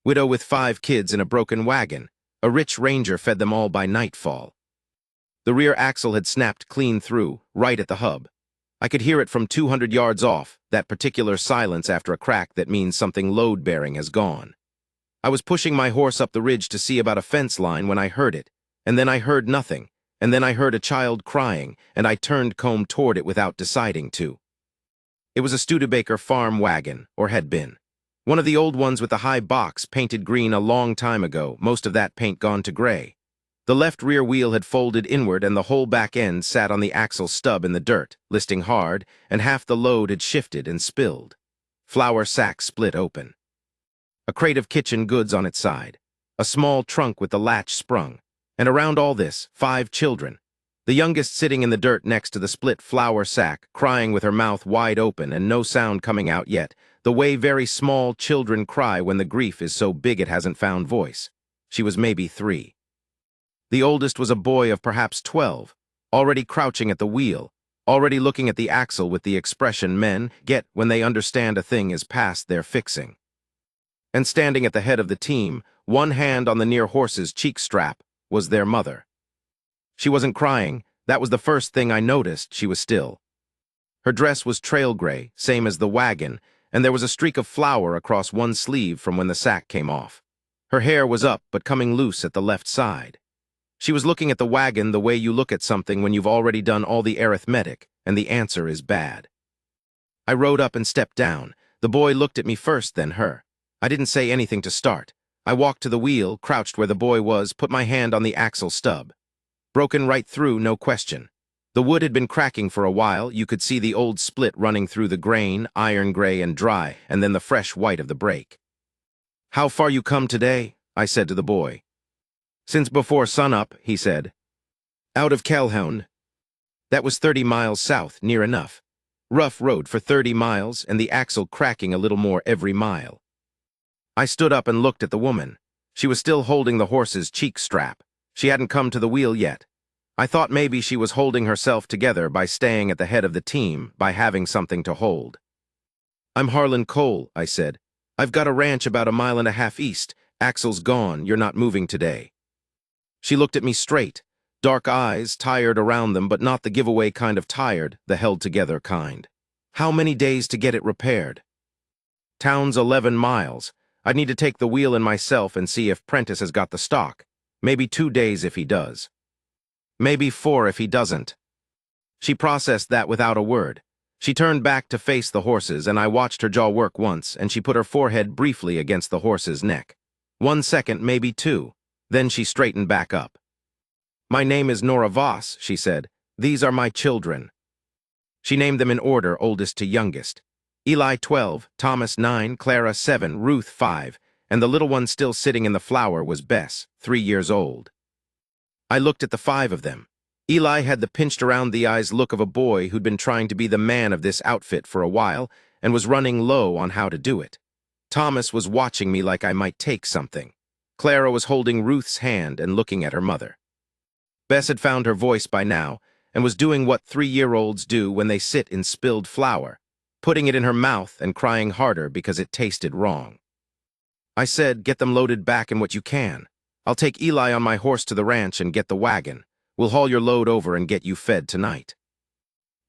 Widow with 5 kids in a broken wagon. A rich ranger fed them all by nightfall. The rear axle had snapped clean through, right at the hub. I could hear it from 200 yards off, that particular silence after a crack that means something load-bearing has gone. I was pushing my horse up the ridge to see about a fence line when I heard it, and then I heard nothing, and then I heard a child crying, and I turned comb toward it without deciding to. It was a Studebaker farm wagon, or had been. One of the old ones with the high box, painted green a long time ago, most of that paint gone to gray. The left rear wheel had folded inward and the whole back end sat on the axle stub in the dirt, listing hard, and half the load had shifted and spilled. Flour sack split open. A crate of kitchen goods on its side. A small trunk with the latch sprung. And around all this, 5 children. The youngest sitting in the dirt next to the split flour sack, crying with her mouth wide open and no sound coming out yet, the way very small children cry when the grief is so big it hasn't found voice. She was maybe 3. The oldest was a boy of perhaps 12, already crouching at the wheel, already looking at the axle with the expression men get when they understand a thing is past their fixing. And standing at the head of the team, one hand on the near horse's cheek strap, was their mother. She wasn't crying. That was the first thing I noticed. She was still. Her dress was trail gray, same as the wagon, and there was a streak of flour across one sleeve from when the sack came off. Her hair was up but coming loose at the left side. She was looking at the wagon the way you look at something when you've already done all the arithmetic, and the answer is bad. I rode up and stepped down. The boy looked at me first, then her. I didn't say anything to start. I walked to the wheel, crouched where the boy was, put my hand on the axle stub. Broken right through, no question. The wood had been cracking for a while. You could see the old split running through the grain, iron gray and dry, and then the fresh white of the brake. "How far you come today?" I said to the boy. "Since before sunup," he said. "Out of Calhoun." That was 30 miles south, near enough. Rough road for 30 miles, and the axle cracking a little more every mile. I stood up and looked at the woman. She was still holding the horse's cheek strap. She hadn't come to the wheel yet. I thought maybe she was holding herself together by staying at the head of the team, by having something to hold. "I'm Harlan Cole," I said. "I've got a ranch about 1.5 miles east. Axle's gone. You're not moving today." She looked at me straight, dark eyes, tired around them, but not the giveaway kind of tired, the held-together kind. "How many days to get it repaired?" "Town's 11 miles. I'd need to take the wheel in myself and see if Prentice has got the stock. Maybe 2 days if he does. Maybe 4 if he doesn't." She processed that without a word. She turned back to face the horses, and I watched her jaw work once, and she put her forehead briefly against the horse's neck. 1 second, maybe 2. Then she straightened back up. "My name is Nora Voss," she said. "These are my children." She named them in order, oldest to youngest. Eli 12, Thomas 9, Clara 7, Ruth 5, and the little one still sitting in the flour was Bess, 3 years old. I looked at the 5 of them. Eli had the pinched-around-the-eyes look of a boy who'd been trying to be the man of this outfit for a while and was running low on how to do it. Thomas was watching me like I might take something. Clara was holding Ruth's hand and looking at her mother. Bess had found her voice by now and was doing what 3-year-olds do when they sit in spilled flour, putting it in her mouth and crying harder because it tasted wrong. I said, "Get them loaded back in what you can. I'll take Eli on my horse to the ranch and get the wagon. We'll haul your load over and get you fed tonight."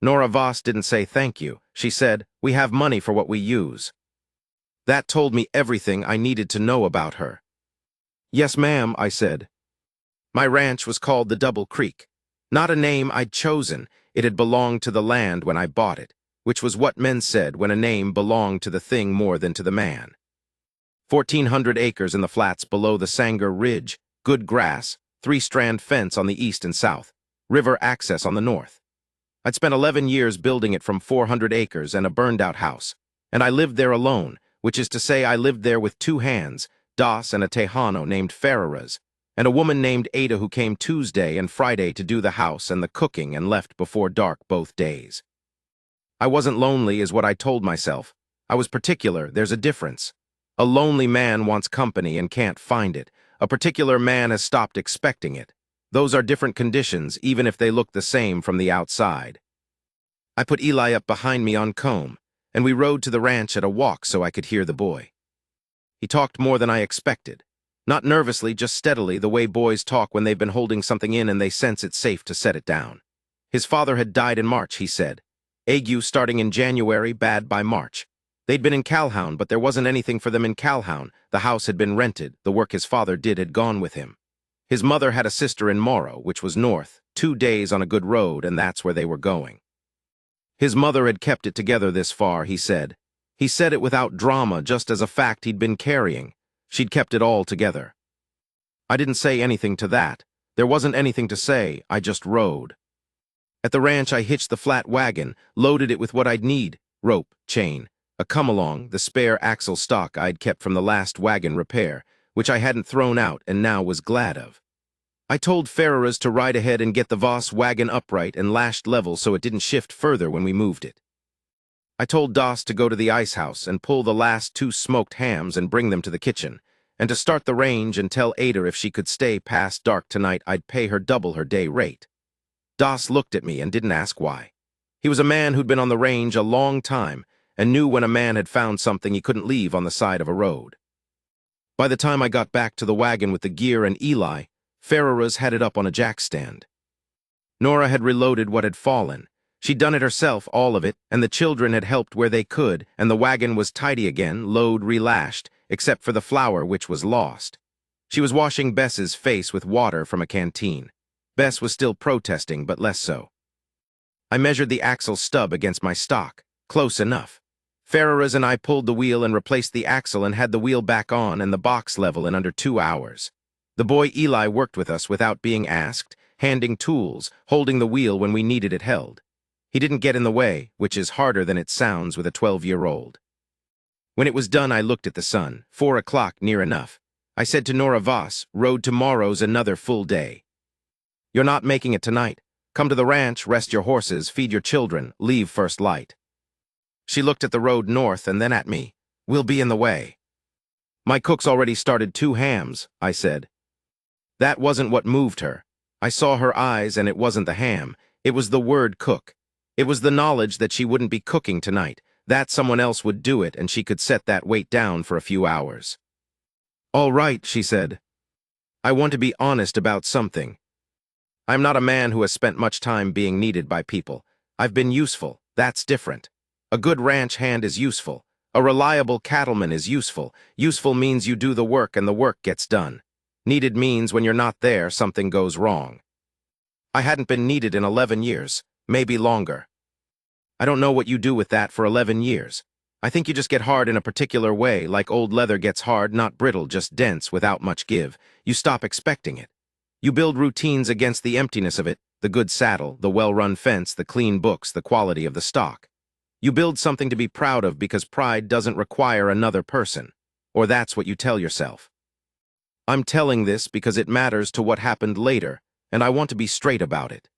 Nora Voss didn't say thank you. She said, "We have money for what we use." That told me everything I needed to know about her. "Yes, ma'am," I said. My ranch was called the Double Creek. Not a name I'd chosen. It had belonged to the land when I bought it, which was what men said when a name belonged to the thing more than to the man. 1,400 acres in the flats below the Sanger Ridge, good grass, 3-strand fence on the east and south, river access on the north. I'd spent 11 years building it from 400 acres and a burned-out house, and I lived there alone, which is to say I lived there with 2 hands, Das and a Tejano named Ferreras, and a woman named Ada who came Tuesday and Friday to do the house and the cooking and left before dark both days. I wasn't lonely is what I told myself. I was particular. There's a difference. A lonely man wants company and can't find it. A particular man has stopped expecting it. Those are different conditions, even if they look the same from the outside. I put Eli up behind me on comb, and we rode to the ranch at a walk so I could hear the boy. He talked more than I expected. Not nervously, just steadily, the way boys talk when they've been holding something in and they sense it's safe to set it down. His father had died in March, he said. Ague starting in January, bad by March. They'd been in Calhoun, but there wasn't anything for them in Calhoun. The house had been rented. The work his father did had gone with him. His mother had a sister in Morrow, which was north, 2 days on a good road, and that's where they were going. His mother had kept it together this far, he said. He said it without drama, just as a fact he'd been carrying. She'd kept it all together. I didn't say anything to that. There wasn't anything to say, I just rode. At the ranch, I hitched the flat wagon, loaded it with what I'd need: rope, chain, a come-along, the spare axle stock I'd kept from the last wagon repair, which I hadn't thrown out and now was glad of. I told Ferreras to ride ahead and get the Voss wagon upright and lashed level so it didn't shift further when we moved it. I told Doss to go to the ice house and pull the last 2 smoked hams and bring them to the kitchen, and to start the range and tell Ada if she could stay past dark tonight I'd pay her double her day rate. Doss looked at me and didn't ask why. He was a man who'd been on the range a long time and knew when a man had found something he couldn't leave on the side of a road. By the time I got back to the wagon with the gear and Eli, Ferreras had it up on a jack stand. Nora had reloaded what had fallen. She'd done it herself, all of it, and the children had helped where they could, and the wagon was tidy again, load relashed, except for the flour which was lost. She was washing Bess's face with water from a canteen. Bess was still protesting, but less so. I measured the axle stub against my stock. Close enough. Ferreras and I pulled the wheel and replaced the axle and had the wheel back on and the box level in under 2 hours. The boy Eli worked with us without being asked, handing tools, holding the wheel when we needed it held. He didn't get in the way, which is harder than it sounds with a 12-year-old. When it was done, I looked at the sun. 4 o'clock, near enough. I said to Nora Voss, road tomorrow's another full day. You're not making it tonight. Come to the ranch, rest your horses, feed your children, leave first light. She looked at the road north and then at me. We'll be in the way. My cook's already started 2 hams, I said. That wasn't what moved her. I saw her eyes and it wasn't the ham. It was the word cook. It was the knowledge that she wouldn't be cooking tonight, that someone else would do it and she could set that weight down for a few hours. All right, she said. I want to be honest about something. I'm not a man who has spent much time being needed by people. I've been useful. That's different. A good ranch hand is useful. A reliable cattleman is useful. Useful means you do the work and the work gets done. Needed means when you're not there, something goes wrong. I hadn't been needed in 11 years, maybe longer. I don't know what you do with that for 11 years. I think you just get hard in a particular way, like old leather gets hard, not brittle, just dense, without much give. You stop expecting it. You build routines against the emptiness of it, the good saddle, the well-run fence, the clean books, the quality of the stock. You build something to be proud of because pride doesn't require another person. Or that's what you tell yourself. I'm telling this because it matters to what happened later, and I want to be straight about it.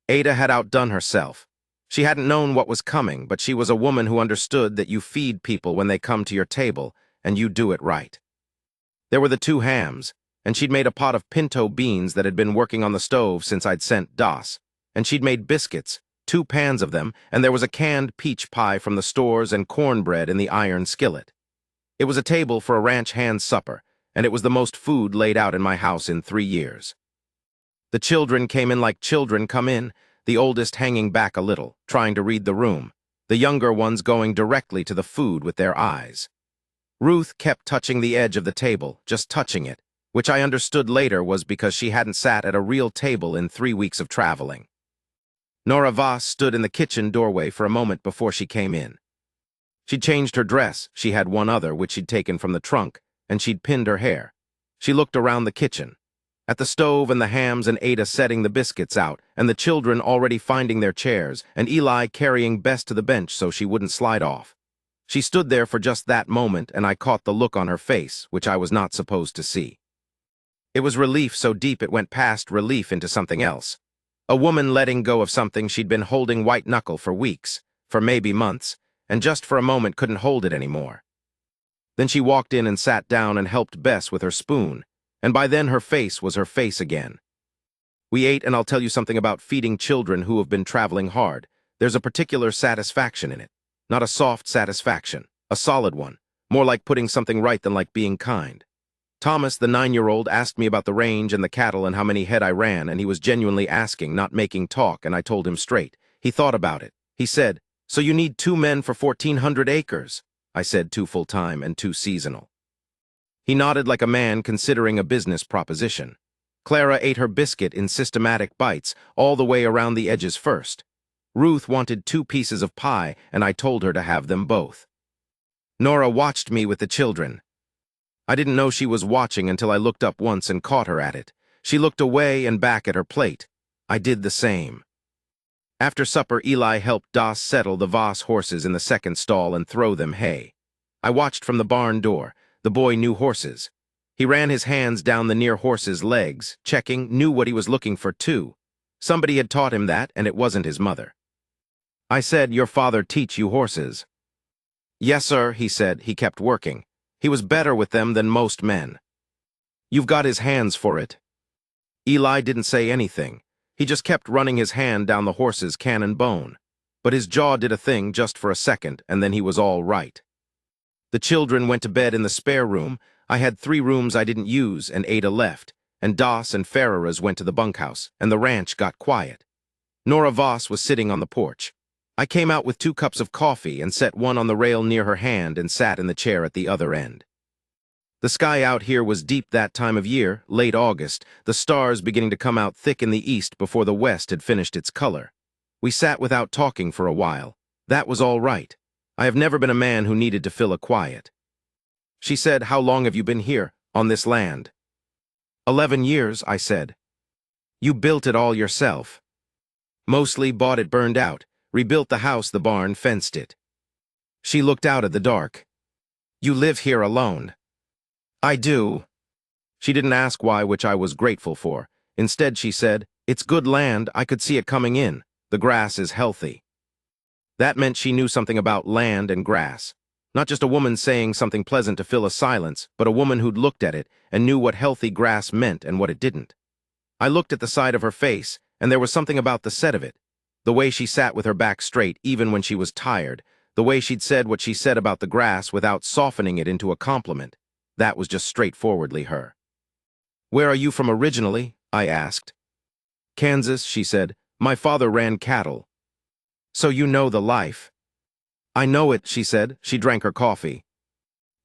Ada had outdone herself. She hadn't known what was coming, but she was a woman who understood that you feed people when they come to your table, and you do it right. There were the 2 hams, and she'd made a pot of pinto beans that had been working on the stove since I'd sent Doss, and she'd made biscuits, 2 pans of them, and there was a canned peach pie from the stores and cornbread in the iron skillet. It was a table for a ranch hand's supper, and it was the most food laid out in my house in 3 years. The children came in like children come in, the oldest hanging back a little, trying to read the room, the younger ones going directly to the food with their eyes. Ruth kept touching the edge of the table, just touching it, which I understood later was because she hadn't sat at a real table in 3 weeks of traveling. Nora Voss stood in the kitchen doorway for a moment before she came in. She'd changed her dress, she had one other which she'd taken from the trunk, and she'd pinned her hair. She looked around the kitchen. At the stove and the hams and Ada setting the biscuits out, and the children already finding their chairs, and Eli carrying Bess to the bench so she wouldn't slide off. She stood there for just that moment, and I caught the look on her face, which I was not supposed to see. It was relief so deep it went past relief into something else. A woman letting go of something she'd been holding white-knuckle for weeks, for maybe months, and just for a moment couldn't hold it anymore. Then she walked in and sat down and helped Bess with her spoon, and by then her face was her face again. We ate, and I'll tell you something about feeding children who have been traveling hard. There's a particular satisfaction in it. Not a soft satisfaction, a solid one, More like putting something right than like being kind. Thomas, the 9-year-old, asked me about the range and the cattle and how many head I ran, and he was genuinely asking, not making talk, and I told him straight. He thought about it. He said, "So you need 2 men for 1,400 acres?" I said 2 full-time and 2 seasonal. He nodded like a man considering a business proposition. Clara ate her biscuit in systematic bites, all the way around the edges first. Ruth wanted 2 pieces of pie, and I told her to have them both. Nora watched me with the children. I didn't know she was watching until I looked up once and caught her at it. She looked away and back at her plate. I did the same. After supper, Eli helped Das settle the Voss horses in the second stall and throw them hay. I watched from the barn door. The boy knew horses. He ran his hands down the near horse's legs, checking, knew what he was looking for too. Somebody had taught him that, and it wasn't his mother. I said, "Your father teach you horses?" "Yes, sir," he said. He kept working. He was better with them than most men. "You've got his hands for it." Eli didn't say anything. He just kept running his hand down the horse's cannon bone. But his jaw did a thing just for a second, and then he was all right. The children went to bed in the spare room. I had 3 rooms I didn't use, and Ada left, and Das and Ferreras went to the bunkhouse, and the ranch got quiet. Nora Voss was sitting on the porch. I came out with 2 cups of coffee and set one on the rail near her hand and sat in the chair at the other end. The sky out here was deep that time of year, late August, the stars beginning to come out thick in the east before the west had finished its color. We sat without talking for a while. That was all right. I have never been a man who needed to fill a quiet. She said, "How long have you been here, on this land?" 11 years, I said. "You built it all yourself?" "Mostly bought it burned out. Rebuilt the house, the barn, fenced it." She looked out at the dark. "You live here alone?" "I do." She didn't ask why, which I was grateful for. Instead, she said, "It's good land. I could see it coming in. The grass is healthy." That meant she knew something about land and grass. Not just a woman saying something pleasant to fill a silence, but a woman who'd looked at it and knew what healthy grass meant and what it didn't. I looked at the side of her face, and there was something about the set of it. The way she sat with her back straight, even when she was tired. The way she'd said what she said about the grass without softening it into a compliment. That was just straightforwardly her. "Where are you from originally?" I asked. "Kansas," she said. "My father ran cattle." "So you know the life." "I know it," she said. She drank her coffee.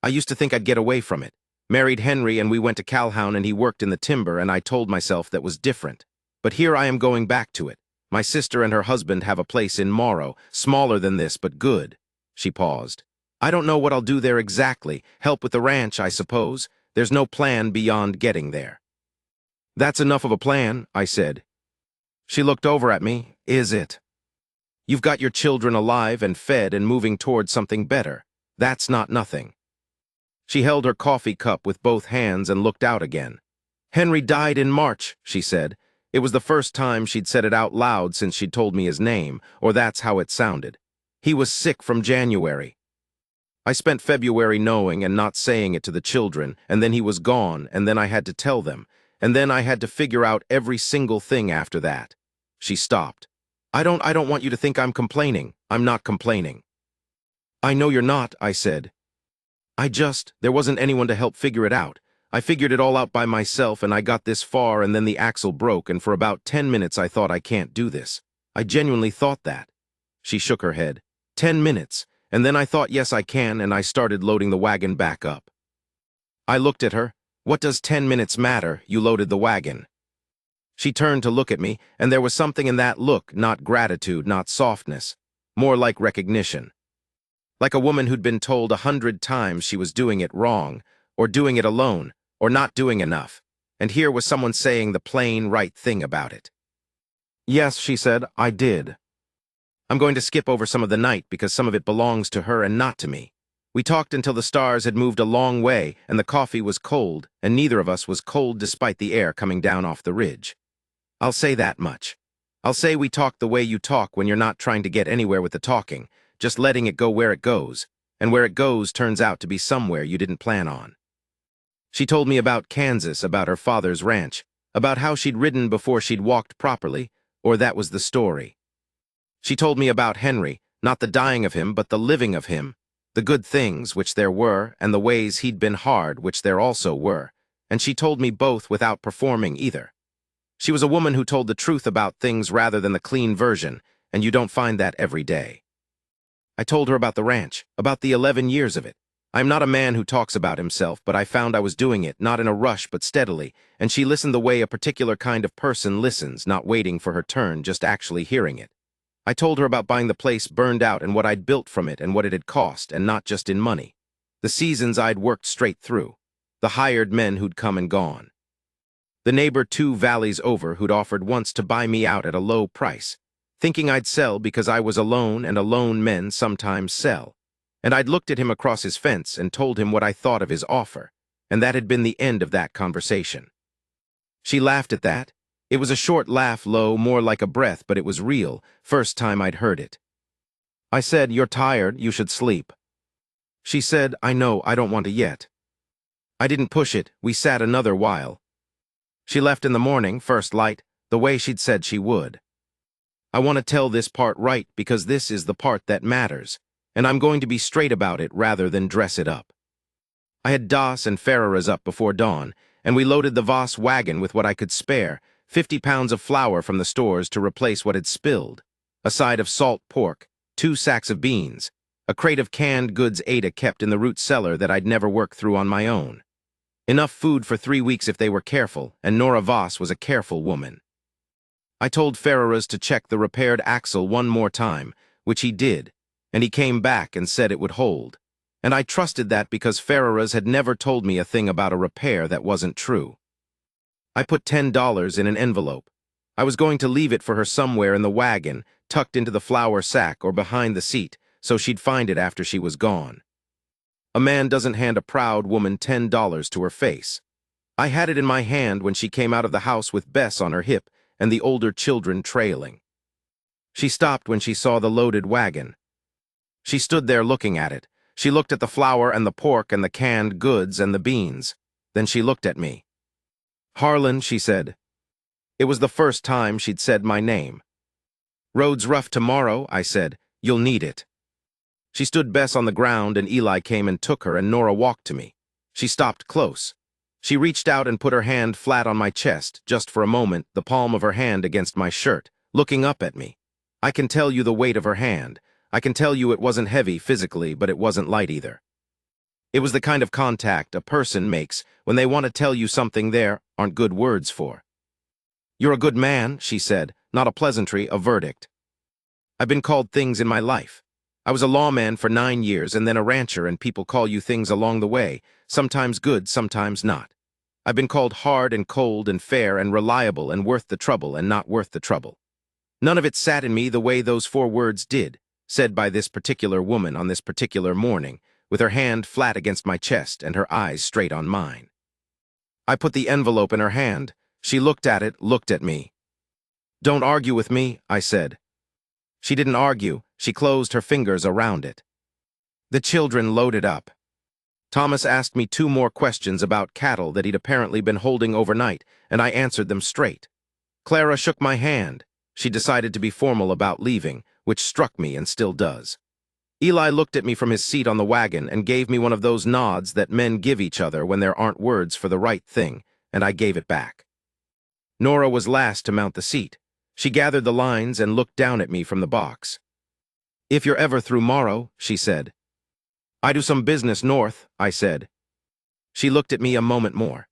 "I used to think I'd get away from it. Married Henry and we went to Calhoun and he worked in the timber and I told myself that was different. But here I am going back to it. My sister and her husband have a place in Morrow, smaller than this but good." She paused. "I don't know what I'll do there exactly. Help with the ranch, I suppose. There's no plan beyond getting there." "That's enough of a plan," I said. She looked over at me. "Is it? You've got your children alive and fed and moving towards something better. That's not nothing." She held her coffee cup with both hands and looked out again. "Henry died in March," she said. It was the first time she'd said it out loud since she'd told me his name, or that's how it sounded. "He was sick from January." I spent February knowing and not saying it to the children, and then he was gone, and then I had to tell them, and then I had to figure out every single thing after that. She stopped. I don't want you to think I'm complaining. I'm not complaining." "I know you're not," I said. There wasn't anyone to help figure it out. I figured it all out by myself, and I got this far, and then the axle broke, and for about 10 minutes I thought I can't do this. I genuinely thought that." She shook her head. 10 minutes, and then I thought, yes, I can, and I started loading the wagon back up. I looked at her. "What does 10 minutes matter? You loaded the wagon." She turned to look at me, and there was something in that look, not gratitude, not softness, more like recognition. Like a woman who'd been told 100 times she was doing it wrong, or doing it alone, or not doing enough, and here was someone saying the plain right thing about it. "Yes," she said, "I did. I'm going to skip over some of the night because some of it belongs to her and not to me. We talked until the stars had moved a long way, and the coffee was cold, and neither of us was cold despite the air coming down off the ridge. I'll say that much. I'll say we talked the way you talk when you're not trying to get anywhere with the talking, just letting it go where it goes, and where it goes turns out to be somewhere you didn't plan on." She told me about Kansas, about her father's ranch, about how she'd ridden before she'd walked properly, or that was the story. She told me about Henry, not the dying of him, but the living of him, The good things, which there were, and the ways he'd been hard, which there also were, and she told me both without performing either. She was a woman who told the truth about things rather than the clean version, and you don't find that every day. I told her about the ranch, about the 11 years of it. I'm not a man who talks about himself, but I found I was doing it, not in a rush but steadily, and she listened the way a particular kind of person listens, not waiting for her turn, just actually hearing it. I told her about buying the place burned out and what I'd built from it and what it had cost, and not just in money. The seasons I'd worked straight through. The hired men who'd come and gone. The neighbor 2 valleys over who'd offered once to buy me out at a low price, thinking I'd sell because I was alone and alone men sometimes sell. And I'd looked at him across his fence and told him what I thought of his offer, and that had been the end of that conversation. She laughed at that. It was a short laugh, low, more like a breath, but it was real, first time I'd heard it. I said, "You're tired, you should sleep." She said, "I know, I don't want to yet." I didn't push it, we sat another while. She left in the morning, first light, the way she'd said she would. I want to tell this part right because this is the part that matters, and I'm going to be straight about it rather than dress it up. I had Das and Ferreras up before dawn, and we loaded the Voss wagon with what I could spare, 50 pounds of flour from the stores to replace what had spilled, a side of salt pork, 2 sacks of beans, a crate of canned goods Ada kept in the root cellar that I'd never worked through on my own. Enough food for 3 weeks if they were careful, and Nora Voss was a careful woman. I told Ferreras to check the repaired axle one more time, which he did, and he came back and said it would hold. And I trusted that because Ferreras had never told me a thing about a repair that wasn't true. I put $10 in an envelope. I was going to leave it for her somewhere in the wagon, tucked into the flour sack or behind the seat, so she'd find it after she was gone. A man doesn't hand a proud woman $10 to her face. I had it in my hand when she came out of the house with Bess on her hip and the older children trailing. She stopped when she saw the loaded wagon. She stood there looking at it. She looked at the flour and the pork and the canned goods and the beans. Then she looked at me. "Harlan," she said. It was the first time she'd said my name. "Road's rough tomorrow," I said. "You'll need it." She stood Bess on the ground and Eli came and took her and Nora walked to me. She stopped close. She reached out and put her hand flat on my chest, just for a moment, the palm of her hand against my shirt, looking up at me. I can tell you the weight of her hand. I can tell you it wasn't heavy physically, but it wasn't light either. It was the kind of contact a person makes when they want to tell you something there aren't good words for. "You're a good man," she said, not a pleasantry, a verdict. I've been called things in my life. I was a lawman for 9 years and then a rancher, and people call you things along the way, sometimes good, sometimes not. I've been called hard and cold and fair and reliable and worth the trouble and not worth the trouble. None of it sat in me the way those 4 words did, said by this particular woman on this particular morning, with her hand flat against my chest and her eyes straight on mine. I put the envelope in her hand. She looked at it, looked at me. "Don't argue with me," I said. She didn't argue. She closed her fingers around it. The children loaded up. Thomas asked me 2 more questions about cattle that he'd apparently been holding overnight, and I answered them straight. Clara shook my hand. She decided to be formal about leaving, which struck me and still does. Eli looked at me from his seat on the wagon and gave me one of those nods that men give each other when there aren't words for the right thing, and I gave it back. Nora was last to mount the seat. She gathered the lines and looked down at me from the box. "If you're ever through Morrow," she said. "I do some business north," I said. She looked at me a moment more.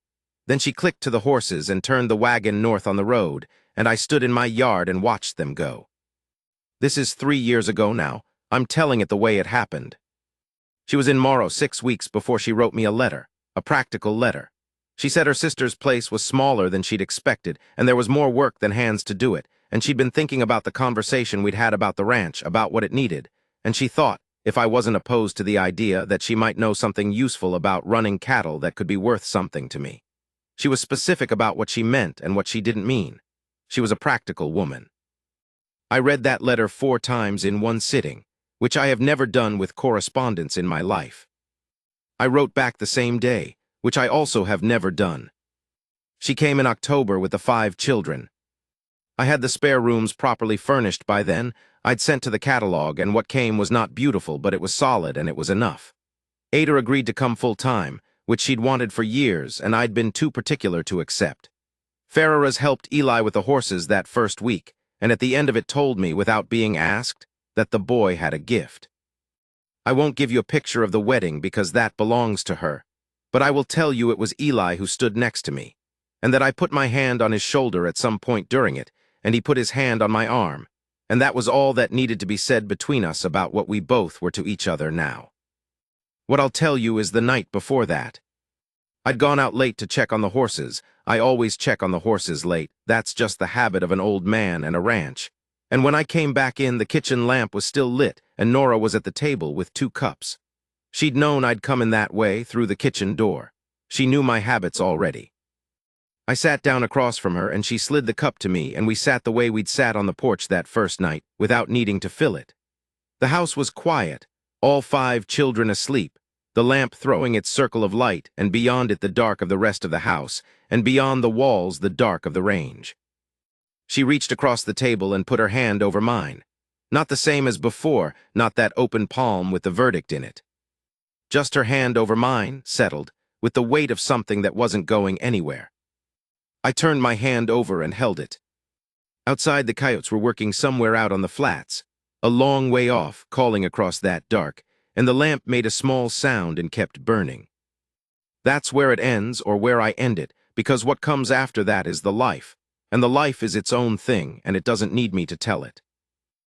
Then she clicked to the horses and turned the wagon north on the road, and I stood in my yard and watched them go. This is 3 years ago now. I'm telling it the way it happened. She was in Morrow 6 weeks before she wrote me a letter, a practical letter. She said her sister's place was smaller than she'd expected, and there was more work than hands to do it, and she'd been thinking about the conversation we'd had about the ranch, about what it needed, and she thought, if I wasn't opposed to the idea, that she might know something useful about running cattle that could be worth something to me. She was specific about what she meant and what she didn't mean. She was a practical woman. I read that letter 4 times in one sitting, which I have never done with correspondence in my life. I wrote back the same day, which I also have never done. She came in October with the 5 children. I had the spare rooms properly furnished by then. I'd sent to the catalog, and what came was not beautiful, but it was solid, and it was enough. Ada agreed to come full-time, which she'd wanted for years, and I'd been too particular to accept. Ferreras helped Eli with the horses that first week, and at the end of it told me, without being asked, that the boy had a gift. I won't give you a picture of the wedding because that belongs to her, but I will tell you it was Eli who stood next to me, and that I put my hand on his shoulder at some point during it, and he put his hand on my arm, and that was all that needed to be said between us about what we both were to each other now. What I'll tell you is the night before that. I'd gone out late to check on the horses. I always check on the horses late. That's just the habit of an old man and a ranch. And when I came back in, the kitchen lamp was still lit, and Nora was at the table with 2 cups. She'd known I'd come in that way, through the kitchen door. She knew my habits already. I sat down across from her, and she slid the cup to me, and we sat the way we'd sat on the porch that first night, without needing to fill it. The house was quiet, all 5 children asleep, the lamp throwing its circle of light, and beyond it the dark of the rest of the house, and beyond the walls the dark of the range. She reached across the table and put her hand over mine. Not the same as before, not that open palm with the verdict in it. Just her hand over mine, settled, with the weight of something that wasn't going anywhere. I turned my hand over and held it. Outside, the coyotes were working somewhere out on the flats, a long way off, calling across that dark, and the lamp made a small sound and kept burning. That's where it ends, or where I end it, because what comes after that is the life, and the life is its own thing, and it doesn't need me to tell it.